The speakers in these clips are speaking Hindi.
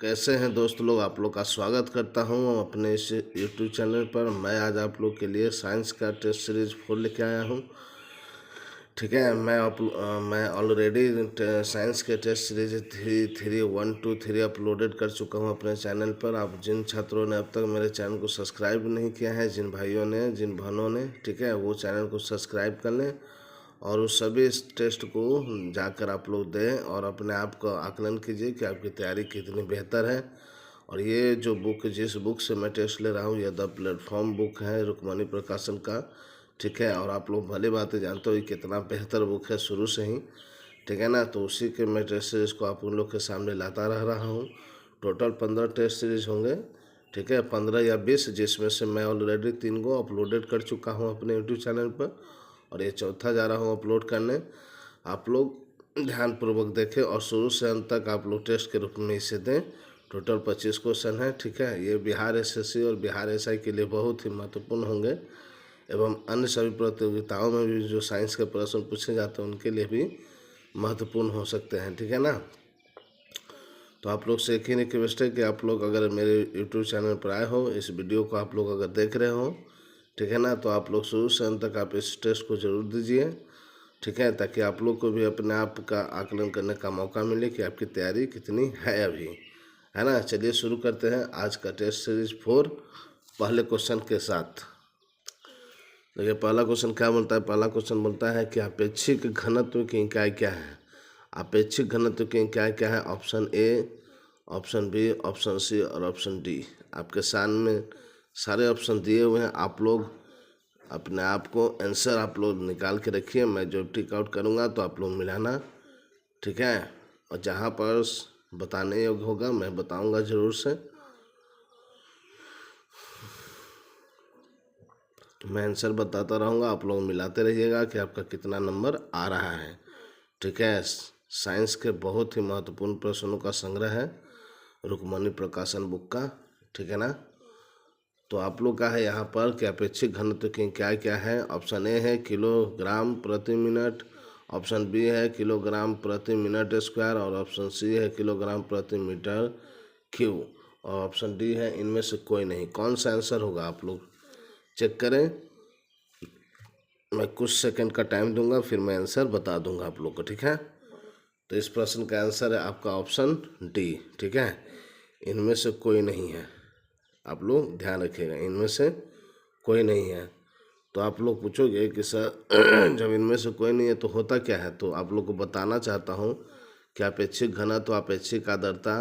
कैसे हैं दोस्त लोग, आप लोग का स्वागत करता हूं अपने इस यूट्यूब चैनल पर। मैं आज आप लोग के लिए साइंस का टेस्ट सीरीज 4 लेके आया हूं। ठीक है, मैं ऑलरेडी साइंस के टेस्ट सीरीज 1, 2, 3 अपलोडेड कर चुका हूं अपने चैनल पर। आप जिन छात्रों ने अब तक मेरे चैनल को सब्सक्राइब नहीं किया है, जिन भाइयों ने, जिन बहनों ने, ठीक है, वो चैनल को सब्सक्राइब कर लें और उस सभी टेस्ट को जाकर आप लोग दें और अपने आप का आकलन कीजिए कि आपकी तैयारी कितनी बेहतर है। और ये जो बुक, जिस बुक से मैं टेस्ट ले रहा हूँ, यह द प्लेटफॉर्म बुक है, रुक्मणी प्रकाशन का। ठीक है, और आप लोग भली बातें जानते हो ये कितना बेहतर बुक है शुरू से ही। ठीक है ना, तो उसी के मैं टेस्ट सीरीज़ को आप उन लोग के सामने लाता रह रहा हूँ। टोटल 15 टेस्ट सीरीज होंगे। ठीक है, 15 या 20, जिसमें से मैं ऑलरेडी 3 को अपलोडेड कर चुका हूँ अपने यूट्यूब चैनल पर और ये चौथा जा रहा हूँ अपलोड करने। आप लोग ध्यानपूर्वक देखें और शुरू से अंत तक आप लोग टेस्ट के रूप में इसे दें। टोटल 25 क्वेश्चन है। ठीक है, ये बिहार एसएससी और बिहार एसआई के लिए बहुत ही महत्वपूर्ण होंगे एवं अन्य सभी प्रतियोगिताओं में भी जो साइंस के प्रश्न पूछे जाते हैं उनके लिए भी महत्वपूर्ण हो सकते हैं। ठीक है ना, तो आप लोग से एक ही रिक्वेस्ट है कि आप लोग अगर मेरे यूट्यूब चैनल पर आए हो, इस वीडियो को आप लोग अगर देख रहे हो, ठीक है ना, तो आप लोग शुरू से अंत तक आप इस टेस्ट को जरूर दीजिए। ठीक है, ताकि आप लोग को भी अपने आप का आकलन करने का मौका मिले कि आपकी तैयारी कितनी है अभी, है ना। चलिए शुरू करते हैं आज का टेस्ट सीरीज 4 पहले क्वेश्चन के साथ। देखिए पहला क्वेश्चन क्या बोलता है। पहला क्वेश्चन बोलता है कि अपेक्षिक घनत्व की इकाई क्या है। अपेक्षिक घनत्व की इकाई क्या है। Option A, option B, option C और ऑप्शन डी। आपके सामने सारे ऑप्शन दिए हुए हैं। आप लोग अपने आप को आंसर आप लोग निकाल के रखिए। मैं जो टिक आउट करूँगा तो आप लोग मिलाना। ठीक है, और जहाँ पर बताने योग्य होगा मैं बताऊँगा ज़रूर से। मैं आंसर बताता रहूँगा, आप लोग मिलाते रहिएगा कि आपका कितना नंबर आ रहा है। ठीक है, साइंस के बहुत ही महत्वपूर्ण प्रश्नों का संग्रह है रुक्मणी प्रकाशन बुक का। ठीक है ना, तो आप लोग का है यहाँ पर कि अपेक्षित घनत्व की क्या क्या है। ऑप्शन ए है किलोग्राम प्रति मिनट, ऑप्शन बी है किलोग्राम प्रति मिनट स्क्वायर और ऑप्शन सी है किलोग्राम प्रति मीटर क्यूब और ऑप्शन डी है इनमें से कोई नहीं। कौन सा आंसर होगा आप लोग चेक करें। मैं कुछ सेकंड का टाइम दूंगा, फिर मैं आंसर बता दूंगा आप लोग को। ठीक है, तो इस प्रश्न का आंसर है आपका ऑप्शन डी। ठीक है, इनमें से कोई नहीं है। आप लोग ध्यान रखिएगा, इनमें से कोई नहीं है। तो आप लोग पूछोगे कि सर जब इनमें से कोई नहीं है तो होता क्या है, तो आप लोग को बताना चाहता हूँ कि अपेक्षित घनत्व, अपेक्षिक आर्द्रता,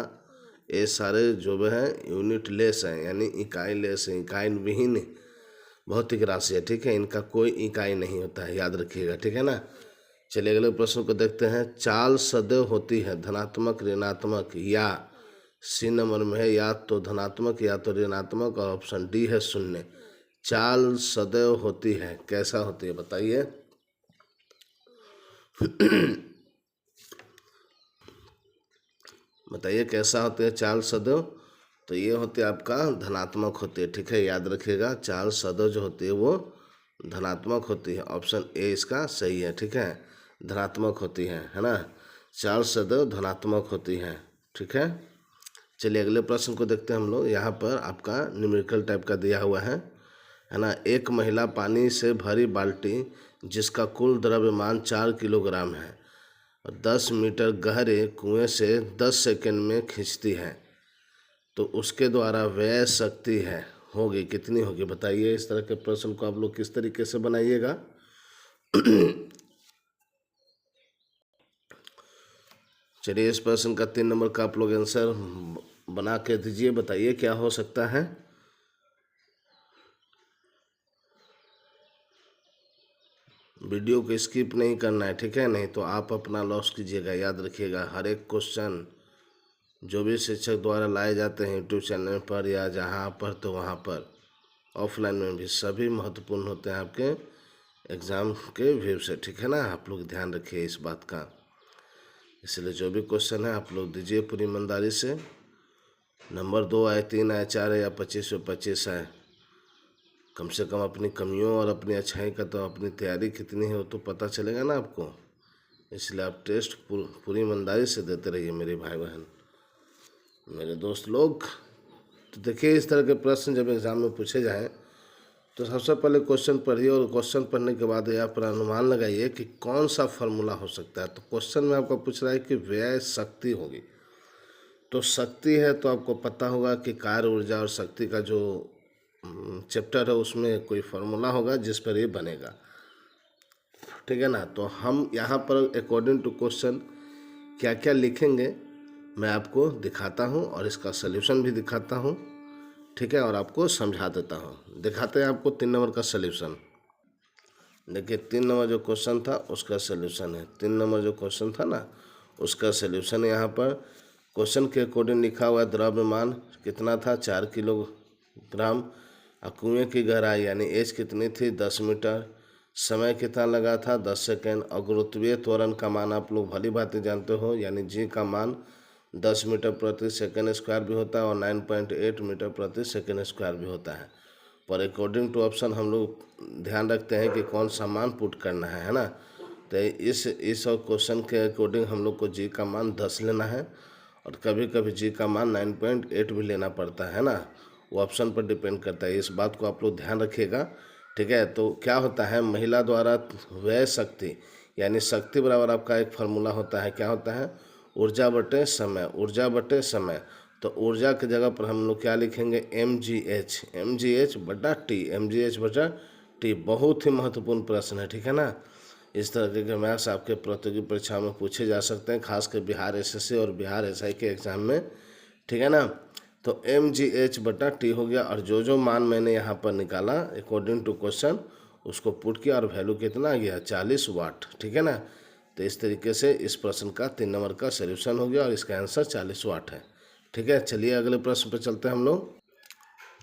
ये सारे जो भी हैं यूनिट लेस हैं, यानी इकाई लेस है, इकाई विहीन भौतिक राशि है। ठीक है, इनका कोई इकाई नहीं होता है, याद रखिएगा। ठीक है ना, चलिए अगले प्रश्न को देखते हैं। चाल सदैव होती है धनात्मक, ऋणात्मक, या सी नंबर में है या तो धनात्मक या तो ऋणात्मक और ऑप्शन डी है शून्य। चाल सदैव होती है, कैसा होती है बताइए। बताइए कैसा होती है चाल सदैव। तो ये होती है आपका धनात्मक होती है। ठीक है, याद रखिएगा, चाल सदैव जो होती है वो धनात्मक होती है। ऑप्शन ए इसका सही है। ठीक है, धनात्मक होती है ना, चाल सदैव धनात्मक होती है। ठीक है, चलिए अगले प्रश्न को देखते हैं हम लोग। यहाँ पर आपका न्यूमेरिकल टाइप का दिया हुआ है ना। एक महिला पानी से भरी बाल्टी जिसका कुल द्रव्यमान 4 किलोग्राम है और 10 मीटर गहरे कुएं से 10 सेकंड में खींचती है, तो उसके द्वारा व्यय शक्ति है होगी कितनी होगी बताइए। इस तरह के प्रश्न को आप लोग किस तरीके से बनाइएगा। चलिए इस प्रश्न का 3 नंबर का आप लोग आंसर बना के दीजिए। बताइए क्या हो सकता है। वीडियो को स्किप नहीं करना है। ठीक है, नहीं तो आप अपना लॉस कीजिएगा। याद रखिएगा, हर एक क्वेश्चन जो भी शिक्षक द्वारा लाए जाते हैं यूट्यूब चैनल पर या जहाँ पर तो वहाँ पर ऑफलाइन में भी सभी महत्वपूर्ण होते हैं आपके एग्ज़ाम के व्यू से। ठीक है ना, आप लोग ध्यान रखिए इस बात का। इसलिए जो भी क्वेश्चन है आप लोग दीजिए पूरी ईमानदारी से। नंबर 2 आए, 3 आए, 4 आए या 25 में 25 आए, कम से कम अपनी कमियों और अपनी अच्छाई का तो अपनी तैयारी कितनी है वो तो पता चलेगा ना आपको। इसलिए आप टेस्ट पूरी ईमानदारी से देते रहिए मेरे भाई बहन। मेरे दोस्त लोग। तो देखिए, इस तरह के प्रश्न जब एग्ज़ाम में पूछे जाएँ तो सबसे पहले क्वेश्चन पढ़िए और क्वेश्चन पढ़ने के बाद यहाँ पर अनुमान लगाइए कि कौन सा फार्मूला हो सकता है। तो क्वेश्चन में आपको पूछ रहा है कि व्यय शक्ति होगी, तो शक्ति है तो आपको पता होगा कि कार्य ऊर्जा और शक्ति का जो चैप्टर है उसमें कोई फार्मूला होगा जिस पर ये बनेगा, ठीक है ना। तो हम यहाँ पर अकॉर्डिंग टू क्वेश्चन क्या क्या लिखेंगे मैं आपको दिखाता हूँ और इसका सल्यूशन भी दिखाता हूँ, ठीक है, और आपको समझा देता हूँ। दिखाते हैं आपको 3 नंबर का सल्यूशन। देखिए 3 नंबर जो क्वेश्चन था उसका सल्यूशन है। 3 नंबर जो क्वेश्चन था ना उसका सल्यूशन है। यहाँ पर क्वेश्चन के अकॉर्डिंग लिखा हुआ है द्रव्यमान कितना था 4 किलोग्राम, और कुएँ की गहराई यानी एज कितनी थी 10 मीटर, समय कितना लगा था 10 सेकेंड, और गुरुत्वीय त्वरण का मान आप लोग भली भांति जानते हो, यानी जी का मान 10 मीटर प्रति सेकेंड स्क्वायर भी होता है और 9.8 मीटर प्रति सेकेंड स्क्वायर भी होता है। पर अकॉर्डिंग टू ऑप्शन हम लोग ध्यान रखते हैं कि कौन सा मान पुट करना है ना। तो इस क्वेश्चन के अकॉर्डिंग हम लोग को जी का मान 10 लेना है और कभी कभी जी का मान 9.8 भी लेना पड़ता है ना, वो ऑप्शन पर डिपेंड करता है। इस बात को आप लोग ध्यान रखिएगा, ठीक है। तो क्या होता है, महिला द्वारा व्यय शक्ति यानी शक्ति बराबर आपका एक फार्मूला होता है, क्या होता है, ऊर्जा बटे समय, ऊर्जा बटे समय। तो ऊर्जा की जगह पर हम लोग क्या लिखेंगे, mgh बटा टी, mgh बटा टी। बहुत ही महत्वपूर्ण प्रश्न है, ठीक है ना। इस तरह के मैथ्स आपके प्रतियोगी परीक्षा में पूछे जा सकते हैं, खासकर बिहार एसएससी और बिहार एसआई के एग्जाम में, ठीक है ना। तो mgh बटा टी हो गया, और जो मान मैंने यहाँ पर निकाला अकॉर्डिंग टू क्वेश्चन उसको पुट किया और वैल्यू कितना आ गया 40 वाट, ठीक है ना। तो इस तरीके से इस प्रश्न का 3 नंबर का सॉल्यूशन हो गया और इसका आंसर 40 वाट है, ठीक है। चलिए अगले प्रश्न पर चलते हैं हम लोग।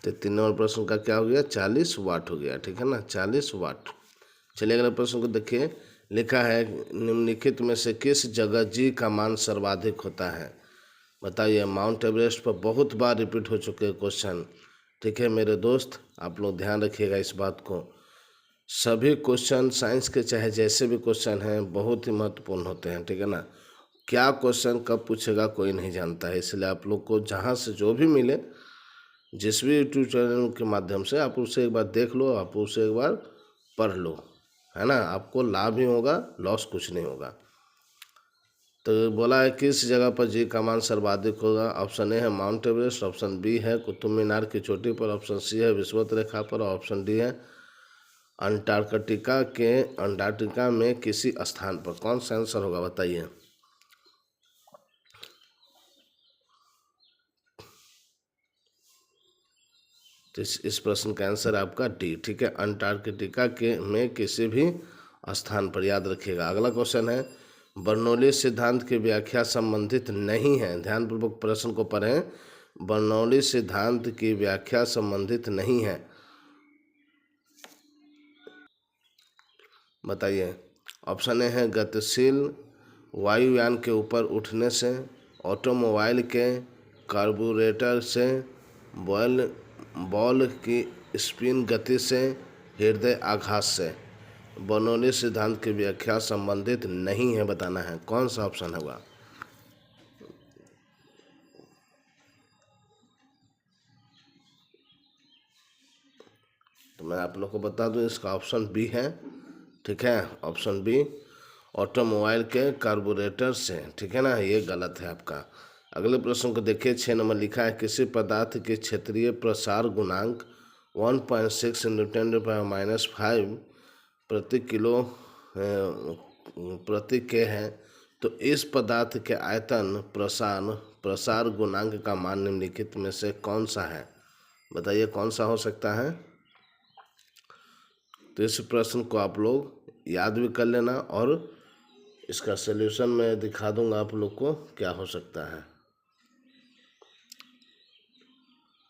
तो 3 नंबर प्रश्न का क्या हो गया 40 वाट हो गया, ठीक है ना, 40 वाट। चलिए अगले प्रश्न को देखिए। लिखा है निम्नलिखित में से किस जगह जी का मान सर्वाधिक होता है। बताइए, माउंट एवरेस्ट पर बहुत बार रिपीट हो चुके क्वेश्चन, ठीक है मेरे दोस्त, आप लोग ध्यान रखिएगा इस बात को। सभी क्वेश्चन साइंस के चाहे जैसे भी क्वेश्चन हैं बहुत ही महत्वपूर्ण होते हैं, ठीक है ना। क्या क्वेश्चन कब पूछेगा कोई नहीं जानता है, इसलिए आप लोग को जहाँ से जो भी मिले, जिस भी यूट्यूब चैनल के माध्यम से आप उसे एक बार देख लो, आप उसे एक बार पढ़ लो, है ना। आपको लाभ ही होगा, लॉस कुछ नहीं होगा। तो बोला है किस जगह पर जी का मान सर्वाधिक होगा। ऑप्शन ए है माउंट एवरेस्ट, ऑप्शन बी है कुतुब मीनार की चोटी पर, ऑप्शन सी है विषुवत रेखा पर, और ऑप्शन डी है अंटार्कटिका में किसी स्थान पर। कौन सा आंसर होगा बताइए। तो इस प्रश्न का आंसर आपका डी, ठीक है, अंटार्कटिका में किसी भी स्थान पर, याद रखिएगा। अगला क्वेश्चन है बर्नौली सिद्धांत की व्याख्या संबंधित नहीं है। ध्यानपूर्वक प्रश्न को पढ़ें। बर्नौली सिद्धांत की व्याख्या संबंधित नहीं है, बताइए। ऑप्शन ए है गतिशील वायुयान के ऊपर उठने से, ऑटोमोबाइल के कार्बोरेटर से, बॉल की स्पिन गति से, हृदय आघात से। बर्नौली सिद्धांत की व्याख्या संबंधित नहीं है, बताना है कौन सा ऑप्शन होगा। तो मैं आप लोग को बता दूं इसका ऑप्शन बी है, ठीक है, ऑप्शन बी ऑटोमोबाइल के कार्बोरेटर से, ठीक है ना, ये गलत है आपका। अगले प्रश्न को देखिए। 6 नंबर लिखा है किसी पदार्थ के क्षेत्रीय प्रसार गुणांक 1.6 ×10⁻⁵ प्रति किलो प्रति के है, तो इस पदार्थ के आयतन प्रसार गुणांक का मान निम्नलिखित में से कौन सा है। बताइए कौन सा हो सकता है। तो इस प्रश्न को आप लोग याद भी कर लेना और इसका सलूशन मैं दिखा दूंगा आप लोग को क्या हो सकता है।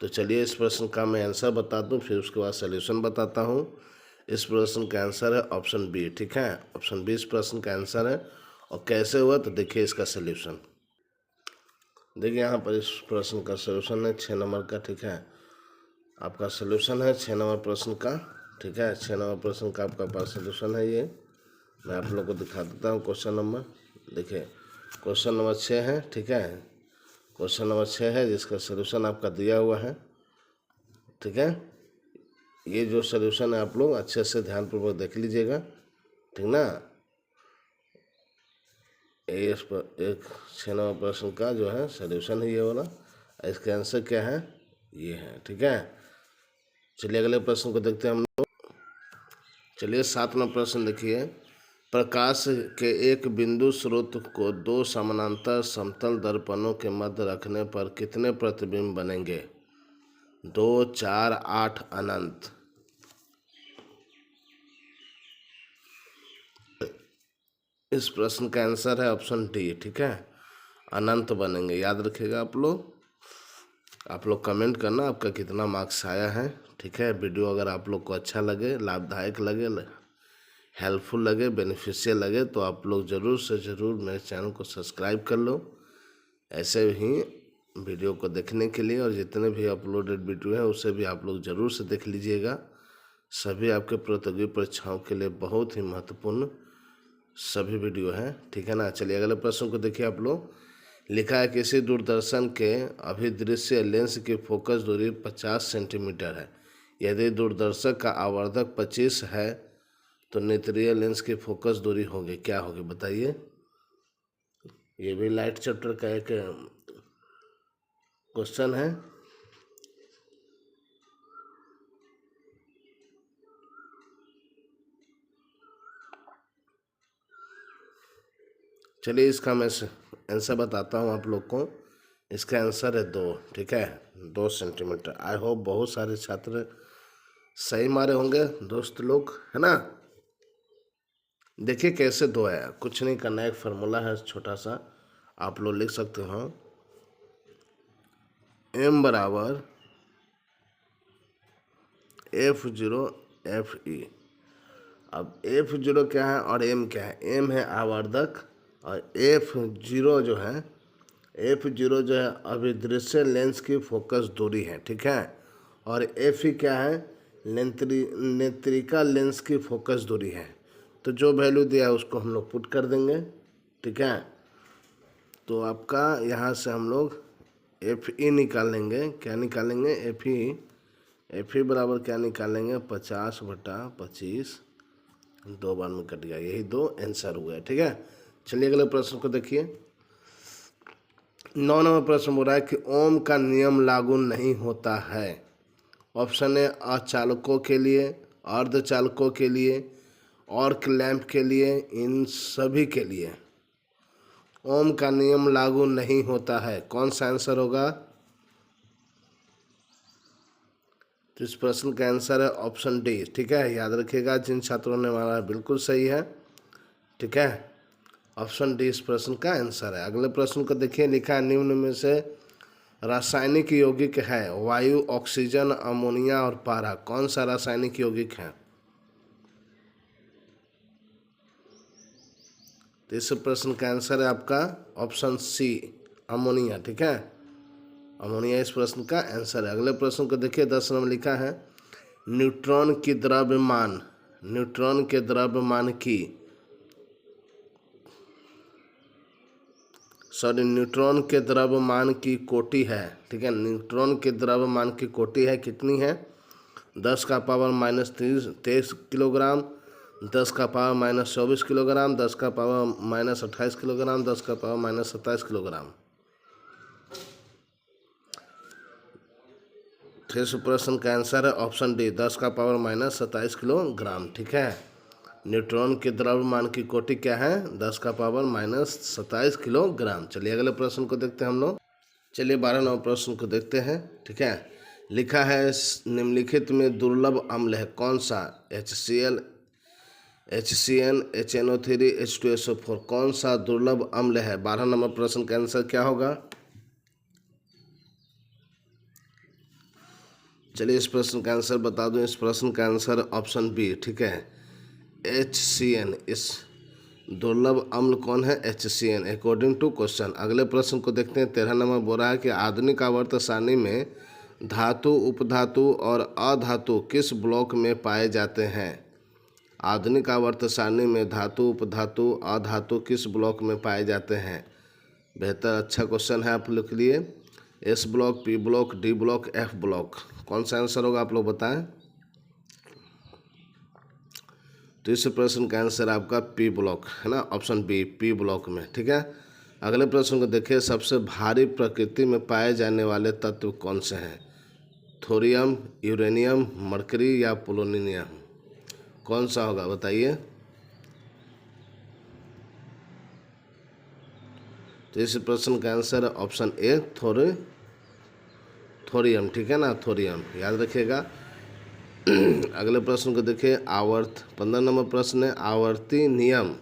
तो चलिए इस प्रश्न का मैं आंसर बता दूं, फिर उसके बाद सलूशन बताता हूं। इस प्रश्न का आंसर है ऑप्शन बी, ठीक है, ऑप्शन बी इस प्रश्न का आंसर है। और कैसे हुआ तो देखिए इसका सलूशन। देखिए यहाँ पर इस प्रश्न का सलूशन है 6 नंबर का, ठीक है, आपका सलूशन है 6 नंबर प्रश्न का, ठीक है, 6 नंबर प्रश्न का आपका पास सलूशन है। ये मैं आप लोग को दिखा देता हूँ क्वेश्चन नंबर। देखिए क्वेश्चन नंबर 6 है, ठीक है। क्वेश्चन नंबर 6 है जिसका सलूशन आपका दिया हुआ है। ठीक है, ये जो सलूशन है आप लोग अच्छे से ध्यानपूर्वक देख लीजिएगा, ठीक ना। इस पर एक 6 नंबर प्रश्न का जो है सलूशन है ये वाला, इसका आंसर क्या है, ये है। ठीक है, चलिए अगले प्रश्न को देखते हैं हम लोग। चलिए 7 नंबर प्रश्न देखिए। प्रकाश के एक बिंदु स्रोत को 2 समानांतर समतल दर्पणों के मध्य रखने पर कितने प्रतिबिंब बनेंगे? 2, 4, 8, अनंत। इस प्रश्न का आंसर है ऑप्शन डी। ठीक है, अनंत बनेंगे, याद रखिएगा आप लोग कमेंट करना आपका कितना मार्क्स आया है। ठीक है, वीडियो अगर आप लोग को अच्छा लगे, लाभदायक लगे, हेल्पफुल लगे, बेनिफिशियल लगे तो आप लोग ज़रूर से ज़रूर मेरे चैनल को सब्सक्राइब कर लो। ऐसे ही वीडियो को देखने के लिए और जितने भी अपलोडेड वीडियो हैं उसे भी आप लोग ज़रूर से देख लीजिएगा। सभी आपके प्रतियोगी परीक्षाओं के लिए बहुत ही महत्वपूर्ण सभी वीडियो हैं। ठीक है ना, चलिए अगले प्रश्न को देखिए आप लोग। लिखा है किसी दूरदर्शन के अभिदृश्य लेंस की फोकस दूरी 50 सेंटीमीटर है। यदि दूरदर्शक का आवर्धक 25 है तो नेत्रीय लेंस की फोकस दूरी होगी, क्या होगी बताइए। ये भी लाइट चैप्टर का एक क्वेश्चन है। चलिए इसका मैं आंसर बताता हूँ आप लोग को। इसका आंसर है 2। ठीक है, 2 सेंटीमीटर। आई होप बहुत सारे छात्र सही मारे होंगे दोस्त लोग, है ना। देखिए कैसे 2 है, कुछ नहीं करना है, एक फार्मूला है छोटा सा, आप लोग लिख सकते हो। m बराबर F0 FE। अब F0 क्या है और m क्या है? m है आवर्धक और F0 जो है अभिदृश्य लेंस की फोकस दूरी है। ठीक है, और FE क्या है? नेत्रिका लेंस की फोकस दूरी है। तो जो वैल्यू दिया है उसको हम लोग पुट कर देंगे। ठीक है, तो आपका यहाँ से हम लोग FE निकालेंगे। क्या निकालेंगे? FE बराबर क्या निकालेंगे? 50/25, 2 बार में कट गया, यही 2 आंसर हुआ है। ठीक है, चलिए अगले प्रश्न को देखिए। 9 नंबर प्रश्न बोल रहा है कि ओम का नियम लागू नहीं होता है। ऑप्शन है अचालकों के लिए, अर्धचालकों के लिए, आर्क लैंप के लिए, इन सभी के लिए ओम का नियम लागू नहीं होता है। कौन सा आंसर होगा? तो इस प्रश्न का आंसर है ऑप्शन डी। ठीक है, याद रखिएगा जिन छात्रों ने मारा बिल्कुल सही है। ठीक है, ऑप्शन डी इस प्रश्न का आंसर है। अगले प्रश्न को देखिए। लिखा है निम्न में से रासायनिक यौगिक है वायु, ऑक्सीजन, अमोनिया और पारा। कौन सा रासायनिक यौगिक है? तो इस प्रश्न का आंसर है आपका ऑप्शन सी, अमोनिया। ठीक है, अमोनिया इस प्रश्न का आंसर है। अगले प्रश्न को देखिए। 10 नंबर लिखा है न्यूट्रॉन के द्रव्यमान की न्यूट्रॉन के द्रव्यमान की कोटि है। ठीक है, न्यूट्रॉन के द्रव्यमान की कोटि है, कितनी है? 10 का पावर -23 किलोग्राम, 10 का पावर -24 किलोग्राम, 10 का पावर -28 किलोग्राम, 10 का पावर -27 किलोग्राम। इस प्रश्न का आंसर है ऑप्शन डी, 10 का पावर -27 किलोग्राम। ठीक है, न्यूट्रॉन के द्रव्यमान की कोटि क्या है? 10 का पावर -27 किलोग्राम। चलिए अगले प्रश्न को देखते हैं हम लोग। चलिए 12 नंबर प्रश्न को देखते हैं। ठीक है, लिखा है निम्नलिखित में दुर्लभ अम्ल है कौन सा? HCl, HCN, HNO3, H2SO4। कौन सा दुर्लभ अम्ल है? 12 नंबर प्रश्न का आंसर क्या होगा? चलिए इस प्रश्न का आंसर बता दूं। इस प्रश्न का आंसर ऑप्शन बी। ठीक है, HCN। इस दुर्लभ अम्ल कौन है? HCN according to question. अगले प्रश्न को देखते हैं। 13 नंबर बोल रहा है कि आधुनिक आवर्त सारणी में धातु, उपधातु और अधातु किस ब्लॉक में पाए जाते हैं? आधुनिक आवर्त सारणी में धातु, उपधातु, अधातु किस ब्लॉक में पाए जाते हैं? बेहतर अच्छा क्वेश्चन है आप लोग के लिए। S block, P block, D block, F block, कौन सा आंसर होगा आप लोग बताएं। तो इस प्रश्न का आंसर आपका पी ब्लॉक है ना, ऑप्शन बी, पी ब्लॉक में। ठीक है, अगले प्रश्न को देखिए। सबसे भारी प्रकृति में पाए जाने वाले तत्व कौन से हैं। थोरियम, यूरेनियम, मरकरी या पोलोनियम, कौन सा होगा बताइए। तो इस प्रश्न का आंसर है ऑप्शन ए, थोरियम। ठीक है ना, थोरियम याद रखिएगा। अगले प्रश्न को देखिए। 15 नंबर प्रश्न है। आवर्ती नियम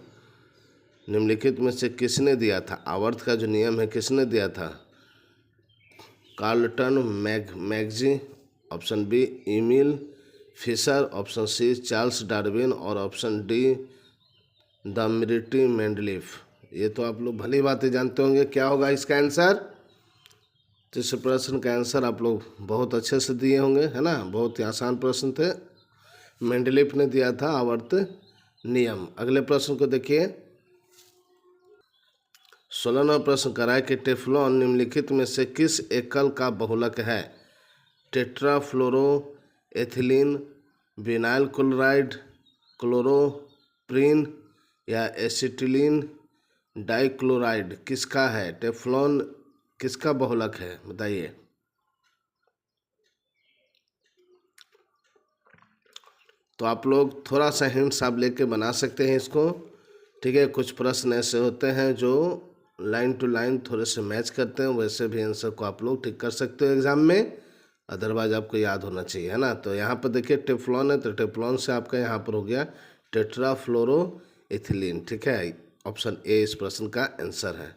निम्नलिखित में से किसने दिया था। आवर्त का जो नियम है किसने दिया था। Carlton Magee, option B Emil Fischer, option C Charles Darwin और ऑप्शन डी दमिट्री मेंडलीफ। ये तो आप लोग भली बातें जानते होंगे, क्या होगा इसका आंसर। तो इस प्रश्न का आंसर आप लोग बहुत अच्छे से दिए होंगे, है ना, बहुत ही आसान प्रश्न थे। मेंडलीफ ने दिया था आवर्त नियम। अगले प्रश्न को देखिए। 16वां प्रश्न कराए कि टेफ्लॉन निम्नलिखित में से किस एकल का बहुलक है। Tetrafluoro ethylene, vinyl chloride, chloroprene या एसिटिलीन डाइक्लोराइड, किसका है। टेफ्लॉन किसका बहुलक है बताइए। तो आप लोग थोड़ा सा हिंट्स आप लेके बना सकते हैं इसको। ठीक है, कुछ प्रश्न ऐसे होते हैं जो लाइन टू लाइन थोड़े से मैच करते हैं, वैसे भी आंसर को आप लोग ठीक कर सकते हो एग्जाम में। अदरवाइज आपको याद होना चाहिए, है ना। तो यहाँ पर देखिए टेफ्लॉन है, तो टेफ्लॉन से आपका यहाँ पर हो गया टेट्राफ्लोरो एथिलीन। ठीक है, ऑप्शन ए इस प्रश्न का आंसर है।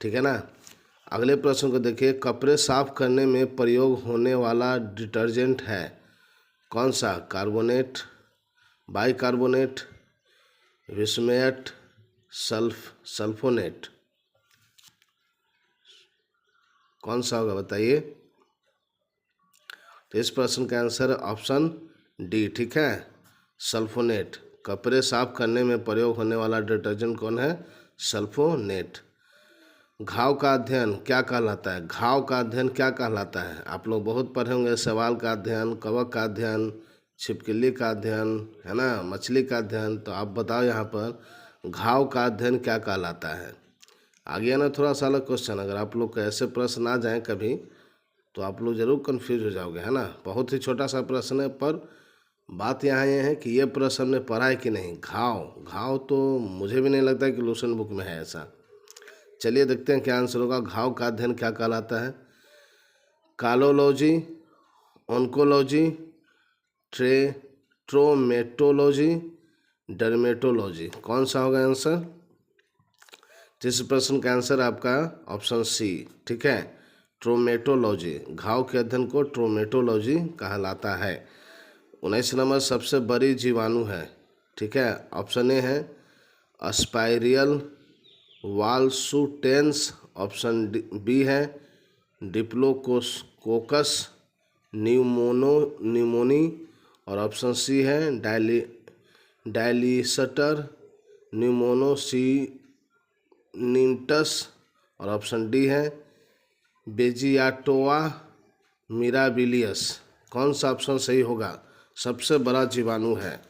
ठीक है ना। अगले प्रश्न को देखिए। कपड़े साफ करने में प्रयोग होने वाला डिटर्जेंट है कौन सा। कार्बोनेट, बाइकार्बोनेट, विस्मयट, सल्फोनेट, कौन सा होगा बताइए। तो इस प्रश्न का आंसर है ऑप्शन डी। ठीक है, सल्फोनेट। कपड़े साफ करने में प्रयोग होने वाला डिटर्जेंट कौन है, सल्फोनेट। घाव का अध्ययन क्या कहलाता है। घाव का अध्ययन क्या कहलाता है। आप लोग बहुत पढ़े होंगे। सवाल का अध्ययन, कवक का अध्ययन, छिपकली का अध्ययन, है ना, मछली का अध्ययन। तो आप बताओ यहाँ पर घाव का अध्ययन क्या कहलाता है। आ गया ना थोड़ा सा अलग क्वेश्चन। अगर आप लोग को ऐसे प्रश्न आ जाएं कभी तो आप लोग ज़रूर कंफ्यूज हो जाओगे, है ना। बहुत ही छोटा सा प्रश्न है, पर बात यहाँ ये है कि ये प्रश्न हमने पढ़ा है कि नहीं। घाव तो मुझे भी नहीं लगता है कि लूसेंट बुक में है ऐसा। चलिए देखते हैं क्या आंसर होगा। घाव का अध्ययन क्या कहलाता है। कालोलॉजी, ऑन्कोलॉजी, ट्रोमेटोलॉजी, डर्मेटोलॉजी, कौन सा होगा आंसर। तो इस प्रश्न का आंसर आपका ऑप्शन सी। ठीक है, ट्रोमेटोलॉजी। घाव के अध्ययन को ट्रोमेटोलॉजी कहलाता है। 19 नंबर सबसे बड़ी जीवाणु है। ठीक है, ऑप्शन ए है अस्पायरियल वालसुटेंस, ऑप्शन बी है डिप्लोकोकस न्यूमोनी और ऑप्शन सी है डायलिसटर न्यूमोनोसिनिटस और ऑप्शन डी है बेजियाटोआ मिराबिलियस। कौन सा ऑप्शन सही होगा। सबसे बड़ा जीवाणु है।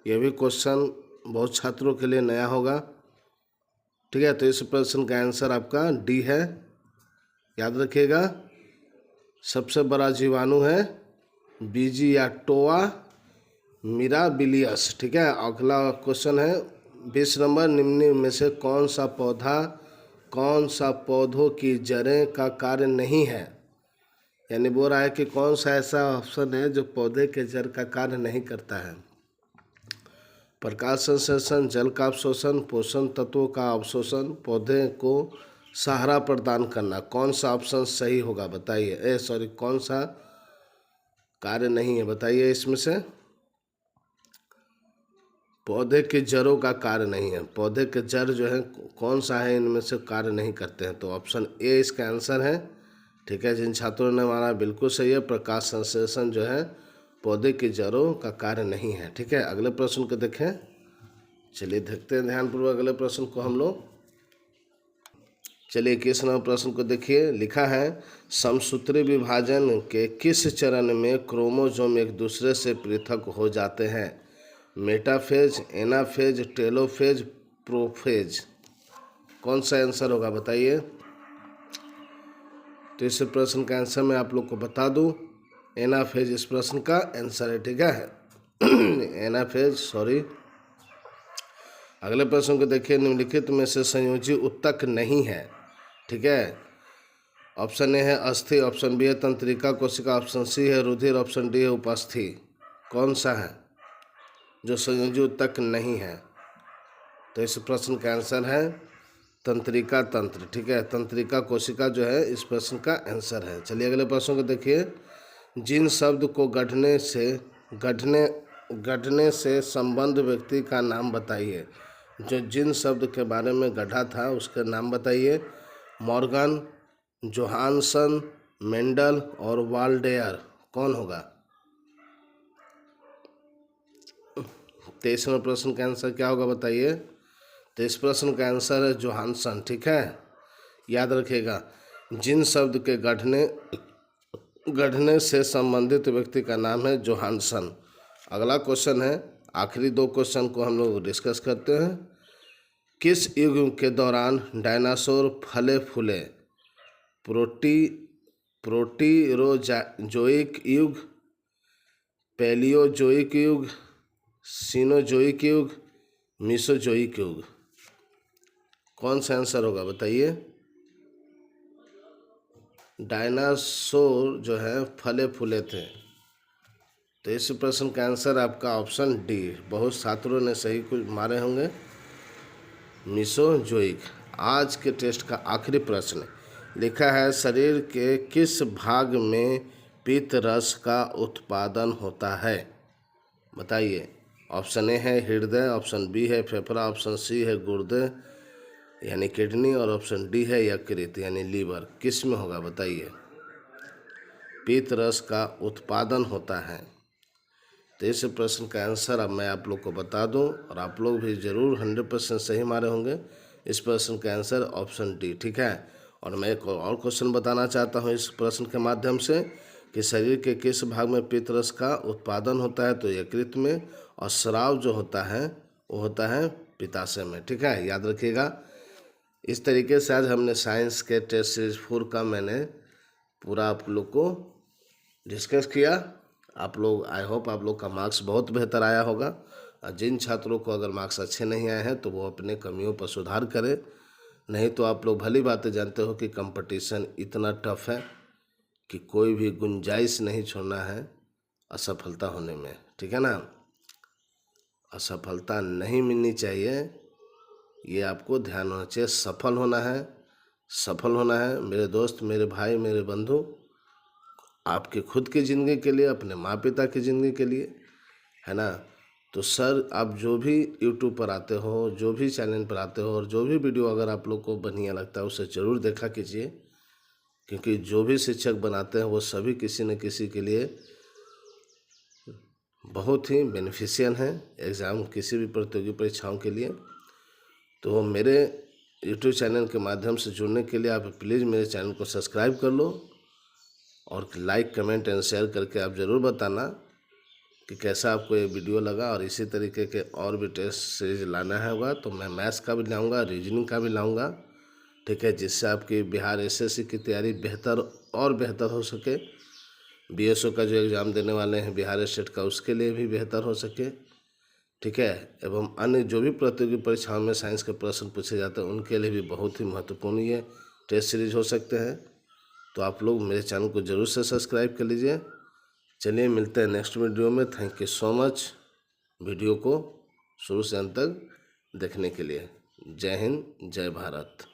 यह भी क्वेश्चन बहुत छात्रों के लिए नया होगा। ठीक है, तो इस प्रश्न का आंसर आपका डी है, याद रखिएगा। सबसे बड़ा जीवाणु है बेजियाटोआ मिराबिलियस। ठीक है, अगला क्वेश्चन है 20 नंबर। निम्न में से कौन सा पौधों की जड़ें का कार्य नहीं है। यानी बोल रहा है कि कौन सा ऐसा ऑप्शन है जो पौधे के जड़ का कार्य नहीं करता है। प्रकाश संश्लेषण, जल का अवशोषण, पोषण तत्वों का अवशोषण, पौधे को सहारा प्रदान करना, कौन सा ऑप्शन सही होगा बताइए। कौन सा कार्य नहीं है बताइए इसमें से। पौधे के जड़ों का कार्य नहीं है। पौधे के जड़ जो है कौन सा है इनमें से कार्य नहीं करते हैं। तो ऑप्शन ए इसका आंसर है। ठीक है, जिन छात्रों ने हमारा बिल्कुल सही है। प्रकाश संश्लेषण जो है पौधे की जड़ों का कार्य नहीं है। ठीक है, अगले प्रश्न को देखें। चलिए देखते हैं ध्यानपूर्वक अगले प्रश्न को हम लोग। चलिए 21 नंबर प्रश्न को देखिए, लिखा है समसूत्री विभाजन के किस चरण में क्रोमोसोम एक दूसरे से पृथक हो जाते हैं? Metaphase, anaphase, telophase, prophase. कौन सा आंसर होगा बताइए। तो इस प्रश्न का आंसर मैं आप लोग को बता दूं, एनाफेज इस प्रश्न का आंसर है, ठीक है। Anaphase, sorry. अगले प्रश्न को देखिए, निम्नलिखित में से संयोजी उत्तक नहीं है, ठीक है। ऑप्शन ए है अस्थि, ऑप्शन बी है तंत्रिका कोशिका, ऑप्शन सी है रुधिर, ऑप्शन डी है उपस्थि। कौन सा है जो संयोजी उत्तक नहीं है? तो इस प्रश्न का आंसर है तंत्रिका तंत्र, ठीक है। तंत्रिका कोशिका जो है इस प्रश्न का आंसर है। चलिए अगले प्रश्न को देखिए, जिन शब्द को गढ़ने से संबंध व्यक्ति का नाम बताइए। जो जिन शब्द के बारे में गढ़ा था उसका नाम बताइए। मॉर्गन, जोहानसन, मेंडल और वाल्डेयर। कौन होगा? 23वें प्रश्न का आंसर क्या होगा बताइए। तो इस प्रश्न का आंसर है जोहानसन, ठीक है। याद रखिएगा, जिन शब्द के गढ़ने से संबंधित व्यक्ति का नाम है जोहानसन। अगला क्वेश्चन है, आखिरी दो क्वेश्चन को हम लोग डिस्कस करते हैं। किस युग के दौरान डायनासोर फले फूले? प्रोटीरोजोइक युग, पैलियोजोइक युग, सीनोजोइक युग, मीसोजोइक युग। कौन सा आंसर होगा बताइए। डायनासोर जो है फले फूले थे, तो इस प्रश्न का आंसर आपका ऑप्शन डी। बहुत छात्रों ने सही कुछ मारे होंगे, मीसोजोइक। आज के टेस्ट का आखिरी प्रश्न लिखा है, शरीर के किस भाग में पित्त रस का उत्पादन होता है? बताइए। ऑप्शन ए है हृदय, ऑप्शन बी है फेफड़ा, ऑप्शन सी है गुर्दे यानी किडनी, और ऑप्शन डी है यकृत यानी लीवर। किस में होगा बताइए। पित्त रस का उत्पादन होता है। तो इस प्रश्न का आंसर अब मैं आप लोग को बता दूं, और आप लोग भी जरूर 100% सही मारे होंगे। इस प्रश्न का आंसर ऑप्शन डी, ठीक है। और मैं एक और क्वेश्चन बताना चाहता हूं इस प्रश्न के माध्यम से कि शरीर के किस भाग में पित्त रस का उत्पादन होता है? तो यकृत में, और स्राव जो होता है वो होता है पित्ताशय में, ठीक है। याद रखिएगा। इस तरीके से आज हमने साइंस के टेस्ट सीरीज 4 का मैंने पूरा आप लोग को डिस्कस किया। आप लोग, आई होप आप लोग का मार्क्स बहुत बेहतर आया होगा। और जिन छात्रों को अगर मार्क्स अच्छे नहीं आए हैं तो वो अपने कमियों पर सुधार करें। नहीं तो आप लोग भली बातें जानते हो कि कंपटीशन इतना टफ है कि कोई भी गुंजाइश नहीं छोड़ना है असफलता होने में, ठीक है ना। असफलता नहीं मिलनी चाहिए, ये आपको ध्यान होना चाहिए। सफल होना है मेरे दोस्त, मेरे भाई, मेरे बंधु, आपके खुद की ज़िंदगी के लिए, अपने माँ पिता की ज़िंदगी के लिए, है ना। तो सर, आप जो भी यूट्यूब पर आते हो, जो भी चैनल पर आते हो, और जो भी वीडियो अगर आप लोग को बढ़िया लगता है उसे ज़रूर देखा कीजिए, क्योंकि जो भी शिक्षक बनाते हैं वो सभी किसी न किसी के लिए बहुत ही बेनिफिशियल हैं एग्ज़ाम, किसी भी प्रतियोगी परीक्षाओं के लिए। तो मेरे यूट्यूब चैनल के माध्यम से जुड़ने के लिए आप प्लीज़ मेरे चैनल को सब्सक्राइब कर लो, और लाइक, कमेंट एंड शेयर करके आप ज़रूर बताना कि कैसा आपको ये वीडियो लगा। और इसी तरीके के और भी टेस्ट सीरीज लाना होगा तो मैं मैथ्स का भी लाऊंगा, रीजनिंग का भी लाऊंगा, ठीक है, जिससे आपकी बिहार एसएससी की तैयारी बेहतर हो सके। बीएसओ का जो एग्ज़ाम देने वाले हैं बिहार स्टेट का, उसके लिए भी बेहतर हो सके, ठीक है। एवं अन्य जो भी प्रतियोगी परीक्षाओं में साइंस के प्रश्न पूछे जाते हैं उनके लिए भी बहुत ही महत्वपूर्ण ये टेस्ट सीरीज हो सकते हैं। तो आप लोग मेरे चैनल को ज़रूर से सब्सक्राइब कर लीजिए। चलिए मिलते हैं नेक्स्ट वीडियो में। Thank you so much video को शुरू से अंत तक देखने के लिए। जय हिंद, जय भारत।